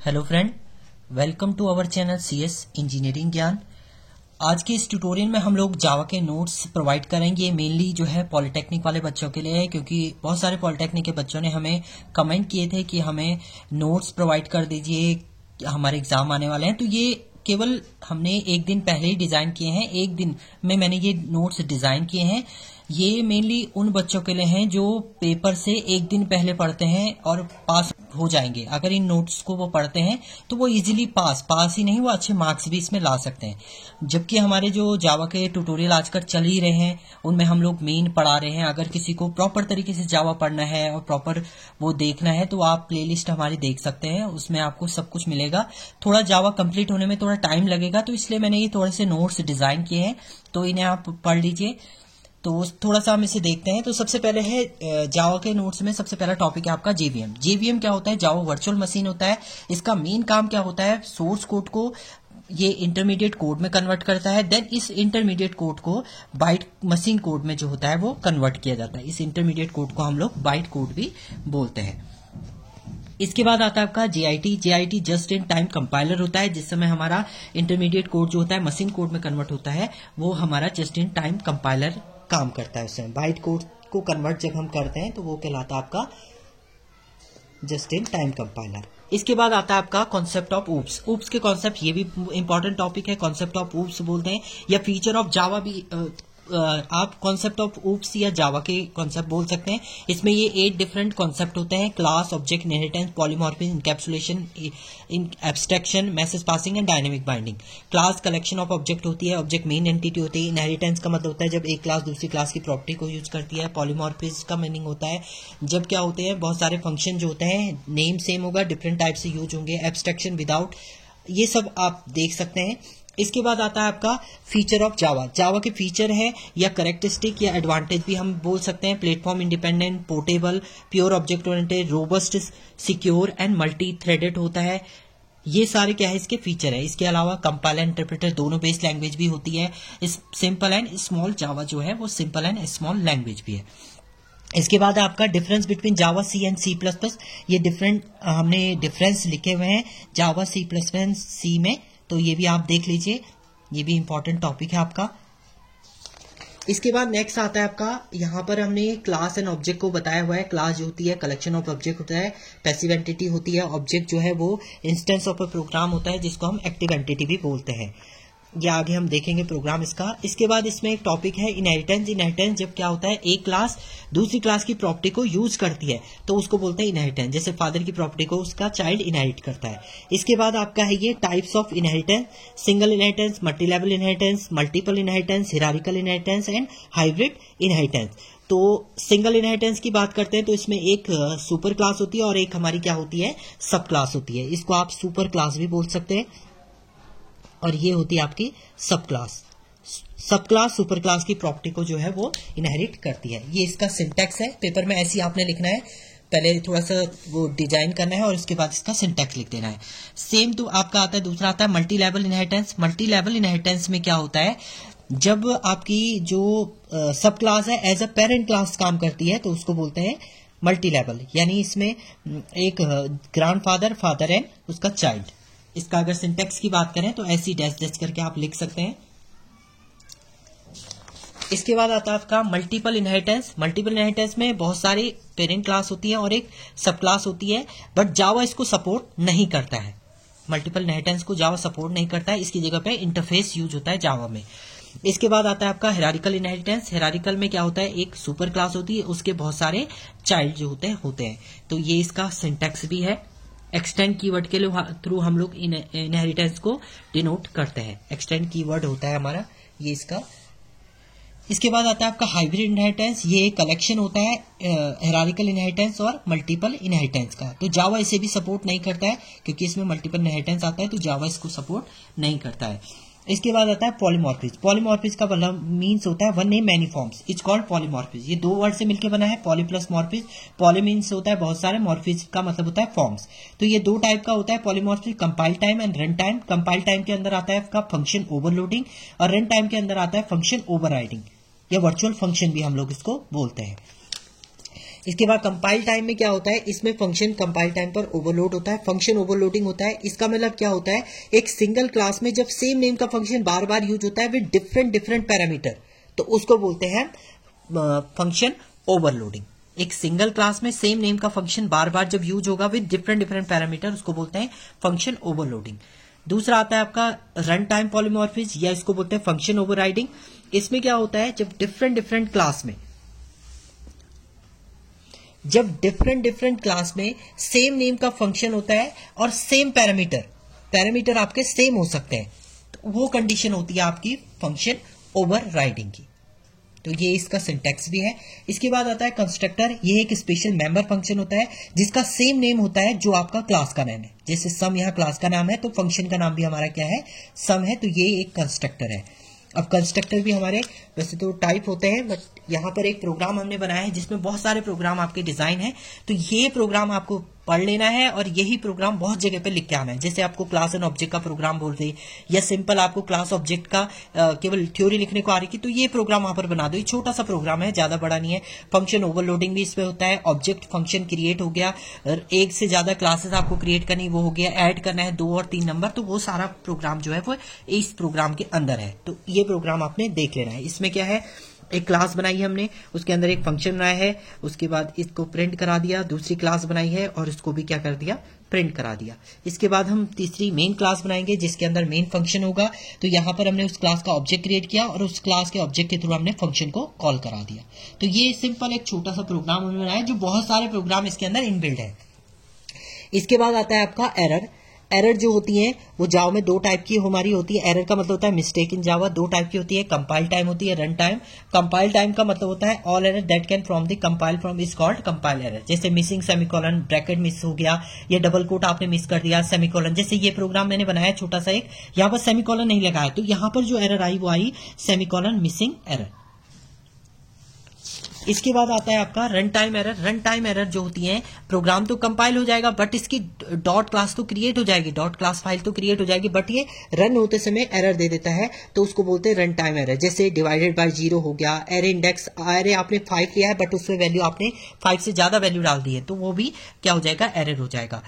Hello friend, welcome to our channel CS engineering ज्ञान। आज के इस ट्यूटोरियल में हम लोग जावा के नोट्स प्रोवाइड करेंगे। मेनली जो है पॉलिटेक्निक वाले बच्चों के लिए है, क्योंकि बहुत सारे पॉलिटेक्निक के बच्चों ने हमें कमेंट किए थे कि हमें नोट्स प्रोवाइड कर दीजिए, हमारे एग्जाम आने वाले हैं। तो ये केवल हमने एक दिन पहले ही डिजाइन किए हैं, एक दिन में मैंने ये नोट्स डिजाइन किए हैं। ये मेनली उन बच्चों के लिए हैं जो पेपर से एक दिन पहले पढ़ते हैं और पास हो जाएंगे। अगर इन नोट्स को वो पढ़ते हैं तो वो इजीली पास ही नहीं, वो अच्छे मार्क्स भी इसमें ला सकते हैं। जबकि हमारे जो जावा के ट्यूटोरियल आजकल चल ही रहे हैं उनमें हम लोग मेन पढ़ा रहे हैं। अगर किसी को प्रॉपर तरीके से जावा पढ़ना है और प्रॉपर वो देखना है तो आप प्लेलिस्ट हमारी देख सकते हैं, उसमें आपको सब कुछ मिलेगा। थोड़ा जावा कंप्लीट होने में थोड़ा टाइम लगेगा, तो इसलिए मैंने ये थोड़े से नोट्स डिजाइन किए हैं, तो इन्हें आप पढ़ लीजिए। तो थोड़ा सा हम इसे देखते हैं। तो सबसे पहले है जावा के नोट्स में सबसे पहला टॉपिक है आपका जेवीएम। जेवीएम क्या होता है? जावा वर्चुअल मशीन होता है। इसका मेन काम क्या होता है? सोर्स कोड को ये इंटरमीडिएट कोड में कन्वर्ट करता है, देन इस इंटरमीडिएट कोड को बाइट मशीन कोड में जो होता है वो कन्वर्ट किया जाता है। इस इंटरमीडिएट कोड को हम लोग बाइट कोड भी बोलते हैं। इसके बाद आता है आपका JIT. JIT just in time compiler होता है। जिस समय हमारा इंटरमीडिएट कोड जो होता है मशीन कोड में कन्वर्ट होता है, वो हमारा जस्ट इन टाइम कंपाइलर काम करता है। उस समय बाइट कोड को कन्वर्ट जब हम करते हैं तो वो कहलाता है आपका जस्ट इन टाइम कंपाइलर। इसके बाद आता है आपका कॉन्सेप्ट ऑफ ऊप्स। ऊप्स के कॉन्सेप्ट, ये भी इंपॉर्टेंट टॉपिक है। कॉन्सेप्ट ऑफ ऊप्स बोलते हैं या फीचर ऑफ जावा भी आप कॉन्सेप्ट ऑफ ऊप्स या जावा के कॉन्सेप्ट बोल सकते हैं। इसमें ये 8 डिफरेंट कॉन्सेप्ट होते हैं: class, object, inheritance, polymorphism, encapsulation, abstraction, message passing and dynamic binding. Class collection of object होती है, ऑब्जेक्ट मेन एंटिटी होती है। इनहेरिटेंस का मतलब होता है जब एक क्लास दूसरी क्लास की प्रॉपर्टी को यूज करती है। पॉलीमॉर्फिज्म का मीनिंग होता है जब क्या होते हैं, बहुत सारे फंक्शन जो होते हैं नेम सेम होगा, डिफरेंट टाइप से यूज होंगे। एब्स्ट्रैक्शन, विदाउट, ये सब आप देख सकते हैं। इसके बाद आता है आपका फीचर ऑफ जावा। जावा के फीचर है या कैरेक्टरिस्टिक या एडवांटेज भी हम बोल सकते हैं। Platform independent, portable, pure object oriented, robust, secure and multi threaded होता है। ये सारे क्या है इसके फीचर है। इसके अलावा कंपाइलर, इंटरप्रेटर दोनों बेस लैंग्वेज भी होती है। सिंपल एंड स्मॉल जावा जो है वो सिंपल एंड स्मॉल लैंग्वेज भी है। इसके बाद आपका difference between Java C and C plus plus. ये डिफरेंट हमने डिफरेंस लिखे हुए हैं जावा सी प्लस प्लस सी में, तो ये भी आप देख लीजिए, ये भी इंपॉर्टेंट टॉपिक है आपका। इसके बाद नेक्स्ट आता है आपका, यहाँ पर हमने क्लास एंड ऑब्जेक्ट को बताया हुआ है। क्लास जो होती है कलेक्शन ऑफ ऑब्जेक्ट होता है, पैसिव एंटिटी होती है। ऑब्जेक्ट जो है वो इंस्टेंस ऑफ अ प्रोग्राम होता है, जिसको हम एक्टिव एंटिटी भी बोलते हैं। ये आगे हम देखेंगे प्रोग्राम इसका। इसके बाद इसमें एक टॉपिक है इनहेरिटेंस। इनहेरिटेंस जब क्या होता है, एक क्लास दूसरी क्लास की प्रॉपर्टी को यूज करती है तो उसको बोलते हैं इनहेरिटेंस। जैसे फादर की प्रॉपर्टी को उसका चाइल्ड इनहेरिट करता है। इसके बाद आपका है ये types of inheritance: single inheritance, multi level inheritance, multiple inheritance, hierarchical inheritance and hybrid inheritance. तो सिंगल इनहेरिटेंस की बात करते हैं तो इसमें एक सुपर क्लास होती है और एक हमारी क्या होती है, सब क्लास होती है। इसको आप सुपर क्लास भी बोल सकते हैं और ये होती है आपकी सब क्लास। सब क्लास सुपर क्लास की प्रॉपर्टी को जो है वो इनहेरिट करती है। ये इसका सिंटैक्स है। पेपर में ऐसे ही आपने लिखना है, पहले थोड़ा सा वो डिजाइन करना है और उसके बाद इसका सिंटैक्स लिख देना है। सेम तो आपका आता है, दूसरा आता है multi level inheritance. Multi level inheritance में क्या होता है, जब आपकी जो सब क्लास है एज अ पेरेंट क्लास काम करती है तो उसको बोलते हैं मल्टी लेवल। यानी इसमें एक ग्रैंडफादर, फादर एंड उसका चाइल्ड। इसका अगर सिंटैक्स की बात करें तो ऐसी डैश डैश करके आप लिख सकते हैं। इसके बाद आता है आपका मल्टीपल इनहेरिटेंस। मल्टीपल इनहेरिटेंस में बहुत सारी पेरेंट क्लास होती है और एक सब क्लास होती है, बट जावा इसको सपोर्ट नहीं करता है। मल्टीपल इनहेरिटेंस को जावा सपोर्ट नहीं करता है, इसकी जगह पे इंटरफेस यूज होता है जावा में। इसके बाद आता है आपका हिरारिकल इनहेरिटेंस। हिरारिकल में क्या होता है, एक सुपर क्लास होती है, उसके बहुत सारे चाइल्ड जो होते हैं। तो ये इसका सिंटैक्स भी है। एक्सटेंड कीवर्ड के थ्रू हम लोग इनहेरिटेंस को डिनोट करते हैं। एक्सटेंड कीवर्ड होता है हमारा ये इसका। इसके बाद आता है आपका हाइब्रिड इनहेरिटेंस। ये कलेक्शन होता है हिरारिकल इनहेरिटेंस और मल्टीपल इनहेरिटेंस का। तो जावा इसे भी सपोर्ट नहीं करता है क्योंकि इसमें मल्टीपल इनहेरिटेंस आता है, तो जावा इसको सपोर्ट नहीं करता है। इसके बाद आता है पॉलीमॉर्फिज्म। पॉलीमॉर्फिज्म का मतलब मीन्स होता है one name many forms, it's called polymorphism. ये 2 वर्ड से मिलकर बना है, poly plus morphism. Poly means होता है बहुत सारे, मॉर्फिज्म का मतलब होता है फॉर्म्स। तो ये 2 टाइप का होता है polymorphism, compile time and run time. Compile time के अंदर आता है आपका फंक्शन ओवरलोडिंग और रन टाइम के अंदर आता है फंक्शन ओवरराइडिंग या वर्चुअल फंक्शन भी हम लोग इसको बोलते हैं। इसके बाद कंपाइल टाइम में क्या होता है, इसमें फंक्शन कंपाइल टाइम पर ओवरलोड होता है, फंक्शन ओवरलोडिंग होता है। इसका मतलब क्या होता है, एक सिंगल क्लास में जब सेम नेम का फंक्शन बार बार यूज होता है विद डिफरेंट डिफरेंट पैरामीटर, तो उसको बोलते हैं फंक्शन ओवरलोडिंग। एक सिंगल क्लास में सेम नेम का फंक्शन बार बार जब यूज होगा विद डिफरेंट डिफरेंट पैरामीटर, उसको बोलते हैं फंक्शन ओवरलोडिंग। दूसरा आता है आपका रन टाइम पॉलीमॉर्फिज्म, या इसको बोलते हैं फंक्शन ओवरराइडिंग। इसमें क्या होता है, जब डिफरेंट डिफरेंट क्लास में सेम नेम का फंक्शन होता है और सेम पैरामीटर आपके सेम हो सकते हैं, तो वो कंडीशन होती है आपकी फंक्शन ओवरराइडिंग की। तो ये इसका सिंटैक्स भी है। इसके बाद आता है कंस्ट्रक्टर। ये एक स्पेशल मेंबर फंक्शन होता है जिसका सेम नेम होता है जो आपका क्लास का नाम है। जैसे सम यहाँ क्लास का नाम है तो फंक्शन का नाम भी हमारा क्या है, सम है, तो ये एक कंस्ट्रक्टर है। अब कंस्ट्रक्टर भी हमारे वैसे तो टाइप होते हैं, बट यहाँ पर एक प्रोग्राम हमने बनाया है जिसमें बहुत सारे प्रोग्राम आपके डिजाइन है, तो ये प्रोग्राम आपको पढ़ लेना है और यही प्रोग्राम बहुत जगह पे लिख के आना है। जैसे आपको क्लास एंड ऑब्जेक्ट का प्रोग्राम बोल रही, या सिंपल आपको क्लास ऑब्जेक्ट का केवल थ्योरी लिखने को आ रही थी, तो ये प्रोग्राम वहां पर बना दो। ये छोटा सा प्रोग्राम है, ज्यादा बड़ा नहीं है। फंक्शन ओवरलोडिंग भी इसमें होता है। ऑब्जेक्ट फंक्शन क्रिएट हो गया, एक से ज्यादा क्लासेस आपको क्रिएट करनी, वो हो गया। ऐड करना है 2 और 3 नंबर, तो वो सारा प्रोग्राम जो है वो इस प्रोग्राम के अंदर है। तो ये प्रोग्राम आपने देख लेना है। इसमें क्या है, एक क्लास बनाई है हमने, उसके अंदर एक फंक्शन बनाया है, उसके बाद इसको प्रिंट करा दिया। दूसरी क्लास बनाई है और इसको भी क्या कर दिया, प्रिंट करा दिया। इसके बाद हम तीसरी मेन क्लास बनाएंगे जिसके अंदर मेन फंक्शन होगा। तो यहाँ पर हमने उस क्लास का ऑब्जेक्ट क्रिएट किया और उस क्लास के ऑब्जेक्ट के थ्रू हमने फंक्शन को कॉल करा दिया। तो ये सिंपल एक छोटा सा प्रोग्राम हमने बनाया, जो बहुत सारे प्रोग्राम इसके अंदर इनबिल्ट है। इसके बाद आता है आपका एरर। एरर जो होती है वो जावा में 2 टाइप की हमारी होती है। एरर का मतलब होता है मिस्टेक इन जावा। 2 टाइप की होती है, कंपाइल टाइम होती है, रन टाइम। कंपाइल टाइम का मतलब होता है all error that can from the compile from is called compile error. जैसे मिसिंग सेमीकोलन, ब्रैकेट मिस हो गया, या डबल कोट आपने मिस कर दिया, सेमीकोलन। जैसे ये प्रोग्राम मैंने बनाया छोटा सा एक, यहाँ पर सेमीकोलन नहीं लगाया, तो यहाँ पर जो एरर आई वो आई सेमीकोलन मिसिंग एरर। इसके बाद आता है आपका run time error. Run time error जो होती है, प्रोग्राम तो कंपाइल हो जाएगा बट इसकी डॉट क्लास तो क्रिएट हो जाएगी, डॉट क्लास फाइल तो क्रिएट हो जाएगी, बट ये रन होते समय एरर दे देता है, तो उसको बोलते हैं रन टाइम एरर। जैसे डिवाइडेड बाय 0 हो गया, एरे इंडेक्स, एरे आपने 5 लिया है बट उसमें वैल्यू आपने 5 से ज्यादा वैल्यू डाल दी है, तो वो भी क्या हो जाएगा, एरर हो जाएगा।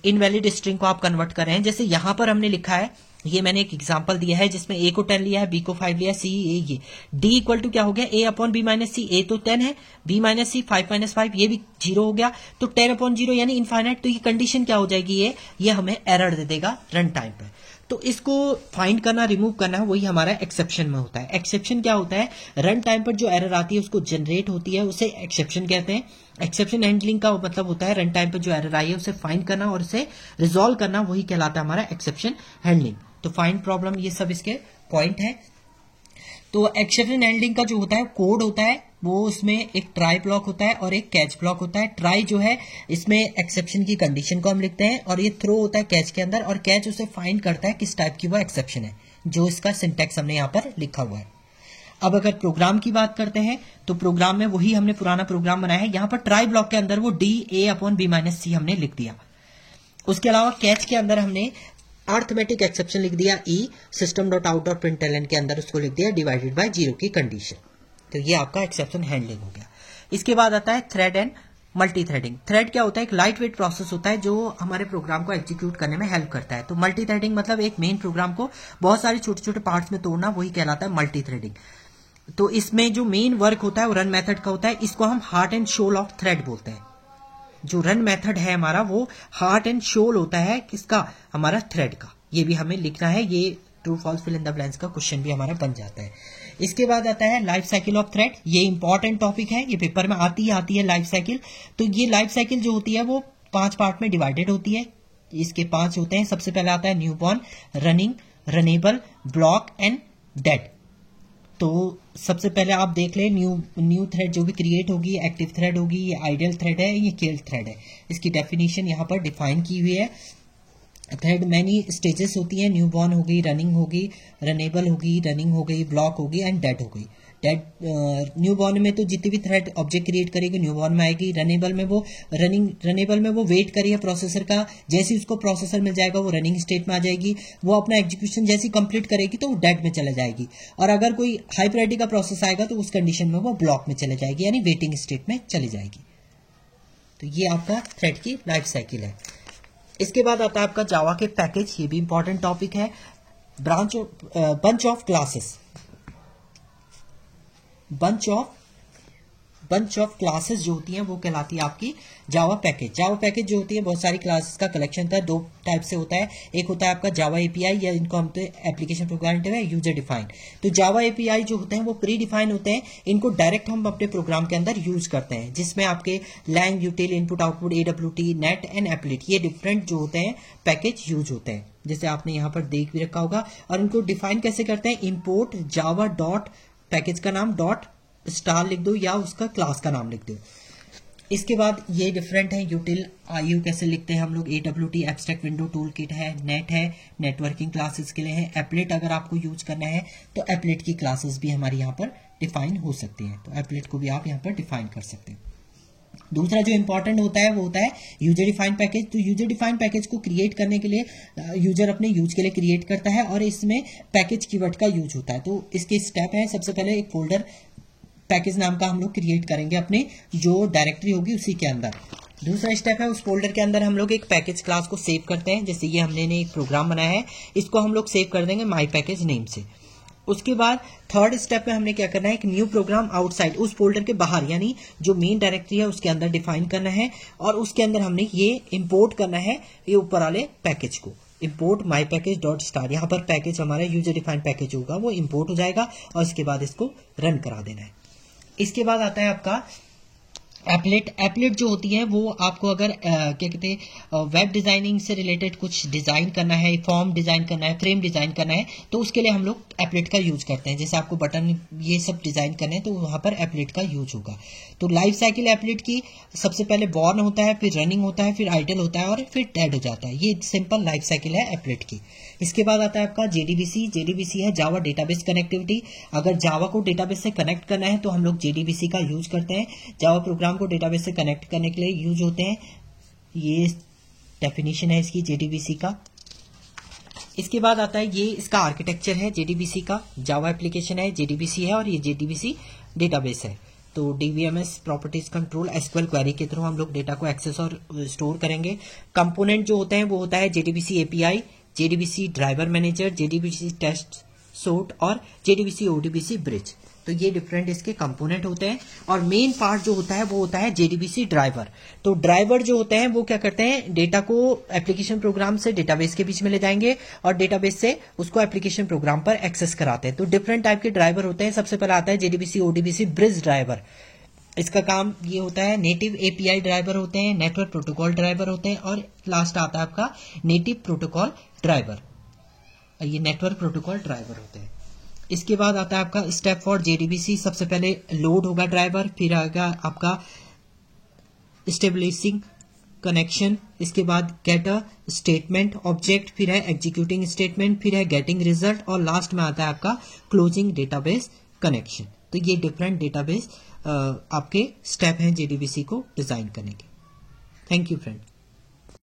इनवैलिड स्ट्रिंग को आप कन्वर्ट कर रहे हैं, जैसे यहां पर हमने लिखा है, ये मैंने एक एग्जांपल दिया है जिसमें a को 10 लिया है, b को 5 लिया है, c a, ये d इक्वल टू क्या हो गया, a upon b minus C. a तो 10 है, b माइनस सी, 5 माइनस 5, ये भी 0 हो गया, तो 10 अपॉन 0 यानी इनफाइनाइट। तो ये कंडीशन क्या हो जाएगी, ये हमें एरर दे देगा रन टाइम पे। तो इसको फाइंड करना, रिमूव करना, वही हमारा एक्सेप्शन में होता है। एक्सेप्शन क्या होता है, रन टाइम पर जो एरर आती है उसको जनरेट होती है, उसे एक्सेप्शन कहते हैं। एक्सेप्शन हैंडलिंग का मतलब होता है रन टाइम पर जो एरर आई है उसे फाइंड करना और उसे रिजॉल्व करना, वही कहलाता है हमारा एक्सेप्शन हैंडलिंग। तो फाइंड प्रॉब्लम, ये सब इसके पॉइंट है। तो एक्सेप्शन हैंडलिंग का जो होता है कोड होता है, वो उसमें एक ट्राई ब्लॉक होता है और एक कैच ब्लॉक होता है। ट्राई जो है इसमें एक्सेप्शन की कंडीशन को हम लिखते हैं, और ये थ्रो होता है कैच के अंदर, और कैच उसे फाइंड करता है किस टाइप की वो एक्सेप्शन है, जो इसका सिंटैक्स हमने यहाँ पर लिखा हुआ है। अब अगर प्रोग्राम की बात करते हैं तो प्रोग्राम में वही हमने पुराना प्रोग्राम बनाया है। यहाँ पर ट्राई ब्लॉक के अंदर वो D a upon b minus C हमने लिख दिया। उसके अलावा कैच के अंदर हमने अर्थमेटिक एक्सेप्शन लिख दिया, E system dot out dot println के अंदर उसको लिख दिया डिवाइडेड बाय 0 की कंडीशन। तो ये आपका एक्सेप्शन हैंडलिंग हो गया। इसके बाद आता है thread and multi threading. Thread क्या होता है, एक लाइट वेट प्रोसेस होता है जो हमारे प्रोग्राम को एग्जीक्यूट करने में हेल्प करता है। तो मल्टी थ्रेडिंग मतलब एक मेन प्रोग्राम को बहुत सारे छोटे छोटे पार्ट्स में तोड़ना, वही कहलाता है मल्टी थ्रेडिंग। तो इसमें जो मेन वर्क होता है वो रन मेथड का होता है, इसको हम heart and soul of thread बोलते हैं। जो रन मेथड है हमारा वो हार्ट एंड सोल होता है किसका, हमारा थ्रेड का। ये भी हमें लिखना है, ये true false fill in the blanks का क्वेश्चन भी हमारा बन जाता है। इसके बाद आता है लाइफ साइकिल ऑफ थ्रेड। ये इंपॉर्टेंट टॉपिक है, ये पेपर में आती है लाइफ साइकिल। तो ये लाइफ साइकिल जो होती है वो 5 पार्ट में डिवाइडेड होती है। इसके 5 होते हैं। सबसे पहले आता है newborn, running, runnable, block and dead. तो सबसे पहले आप देख लें, न्यू थ्रेड जो भी क्रिएट होगी, एक्टिव थ्रेड होगी, ये आइडियल थ्रेड है, ये किल्ड थ्रेड है। इसकी डेफिनेशन यहाँ पर डिफाइन की हुई है। थ्रेड मैनी स्टेजेस होती हैं, न्यूबॉर्न होगी, रनिंग होगी, रनेबल होगी, रनिंग हो गई, ब्लॉक होगी एंड डेड हो गई। न्यूबॉर्न में तो जितनी भी थ्रेड ऑब्जेक्ट क्रिएट करेगी न्यूबॉर्न में आएगी। रनेबल में वो वेट करिए प्रोसेसर का, जैसे उसको प्रोसेसर मिल जाएगा वो रनिंग स्टेट में आ जाएगी। वो अपना एग्जीक्यूशन जैसी कंप्लीट करेगी तो वो डेड में चले जाएगी। और अगर कोई हाई प्रायोरिटी का प्रोसेस आएगा तो उस कंडीशन में वो ब्लॉक में चले जाएगी, यानी वेटिंग स्टेट में चली जाएगी। तो ये आपका थ्रेड की लाइफ साइकिल है। इसके बाद आता है आपका जावा के पैकेज, ये भी इंपॉर्टेंट टॉपिक है। Bunch of classes, bunch of classes जो होती हैं वो कहलाती है आपकी जावा पैकेज। जावा पैकेज जो होती है बहुत सारी क्लासेस का कलेक्शन था, दो टाइप से होता है। एक होता है आपका जावा एपीआई, या इनको हम एप्लीकेशन प्रोग्राम है यूजर डिफाइंड। तो जावा एपीआई जो होते हैं वो प्री डिफाइन होते हैं, इनको डायरेक्ट हम अपने प्रोग्राम के अंदर यूज करते हैं, जिसमें आपके lang, util, input output, AWT, net and applet, ये डिफरेंट जो होते हैं पैकेज यूज होते हैं, जैसे आपने यहाँ पर देख भी रखा होगा। और इनको डिफाइन कैसे करते हैं, इम्पोर्ट जावा डॉट पैकेज का नाम डॉट स्टार लिख दो या उसका क्लास का नाम लिख दो। इसके बाद ये डिफरेंट है, यूटिल आईयू कैसे लिखते हैं हम लोग, AWT abstract window tool kit है, नेट है नेटवर्किंग क्लासेस के लिए है, एप्लेट अगर आपको यूज करना है तो एप्लेट की क्लासेस भी हमारी यहाँ पर डिफाइन हो सकती हैं, तो एप्लेट को भी आप यहाँ पर डिफाइन कर सकते हैं। दूसरा जो इंपॉर्टेंट होता है वो होता है यूजर डिफाइंड पैकेज। तो यूजर डिफाइंड पैकेज को क्रिएट करने के लिए यूजर अपने यूज के लिए क्रिएट करता है और इसमें पैकेज कीवर्ड का यूज होता है। तो इसके स्टेप है, सबसे पहले एक फोल्डर पैकेज नाम का हम लोग क्रिएट करेंगे अपने जो डायरेक्टरी होगी उसी के अंदर। दूसरा स्टेप है उस फोल्डर के अंदर हम लोग एक पैकेज क्लास को सेव करते हैं, जैसे ये हमने एक प्रोग्राम बनाया है, इसको हम लोग सेव कर देंगे माई पैकेज नेम से। उसके बाद थर्ड स्टेप में हमने क्या करना है, एक न्यू प्रोग्राम आउटसाइड उस फोल्डर के बाहर, यानी जो मेन डायरेक्टरी है उसके अंदर डिफाइन करना है, और उसके अंदर हमने ये इंपोर्ट करना है ये ऊपर वाले पैकेज को, इंपोर्ट माई पैकेज डॉट स्टार। यहाँ पर पैकेज हमारा यूजर डिफाइंड पैकेज होगा वो इंपोर्ट हो जाएगा और इसके बाद इसको रन करा देना है। इसके बाद आता है आपका एप्लेट। एप्लेट जो होती है वो आपको अगर क्या कहते हैं वेब डिजाइनिंग से रिलेटेड कुछ डिजाइन करना है, फॉर्म डिजाइन करना है, फ्रेम डिजाइन करना है, तो उसके लिए हम लोग एप्लेट का यूज करते हैं। जैसे आपको बटन ये सब डिजाइन करने हैं तो वहां पर एप्लेट का यूज होगा। तो लाइफ साइकिल एप्लेट की सबसे पहले बॉर्न होता है, फिर रनिंग होता है, फिर आइडल होता है और फिर डेड हो जाता है। ये सिंपल लाइफ साइकिल है एप्लेट की। इसके बाद आता है आपका जेडीबीसी। जेडीबीसी है जावा डेटाबेस कनेक्टिविटी। अगर जावा को डेटाबेस से कनेक्ट करना है तो हम लोग जेडीबीसी का यूज करते हैं। जावा प्रोग्राम को डेटाबेस से कनेक्ट करने के लिए यूज होते हैं। ये डेफिनेशन है इसकी जेडीबीसी का। इसके बाद आता है ये इसका आर्किटेक्चर है जेडीबीसी का। जावा एप्लीकेशन है, जेडीबीसी है और ये जेडीबीसी डेटाबेस है। तो DBMS properties control SQL query के थ्रू हम लोग डेटा को एक्सेस और स्टोर करेंगे। कंपोनेंट जो होते हैं वो होता है JDBC API, JDBC driver manager, JDBC test sort और जेडीबीसी ओडीबीसी ब्रिज। तो ये डिफरेंट इसके कंपोनेंट होते हैं और मेन पार्ट जो होता है वो होता है जेडीबीसी ड्राइवर। तो ड्राइवर जो होते हैं वो क्या करते हैं, डेटा को एप्लीकेशन प्रोग्राम से डेटाबेस के बीच में ले जाएंगे और डेटाबेस से उसको एप्लीकेशन प्रोग्राम पर एक्सेस कराते हैं। तो डिफरेंट टाइप के ड्राइवर होते हैं। सबसे पहले आता है जेडीबीसी ओडीबीसी ब्रिज ड्राइवर। इसका काम ये होता है, नेटिव एपीआई ड्राइवर होते हैं, नेटवर्क प्रोटोकॉल ड्राइवर होते हैं और लास्ट आता है आपका नेटिव प्रोटोकॉल ड्राइवर। ये नेटवर्क प्रोटोकॉल ड्राइवर होते हैं। इसके बाद आता है आपका स्टेप फॉर जेडीबीसी। सबसे पहले लोड होगा ड्राइवर, फिर आएगा आपका स्टेबलिशिंग कनेक्शन, इसके बाद गेट अ स्टेटमेंट ऑब्जेक्ट, फिर है एग्जीक्यूटिंग स्टेटमेंट, फिर है गेटिंग रिजल्ट और लास्ट में आता है आपका क्लोजिंग डेटाबेस कनेक्शन। तो ये डिफरेंट डेटाबेस आपके स्टेप हैं जेडीबीसी को डिजाइन करने के। Thank you friend.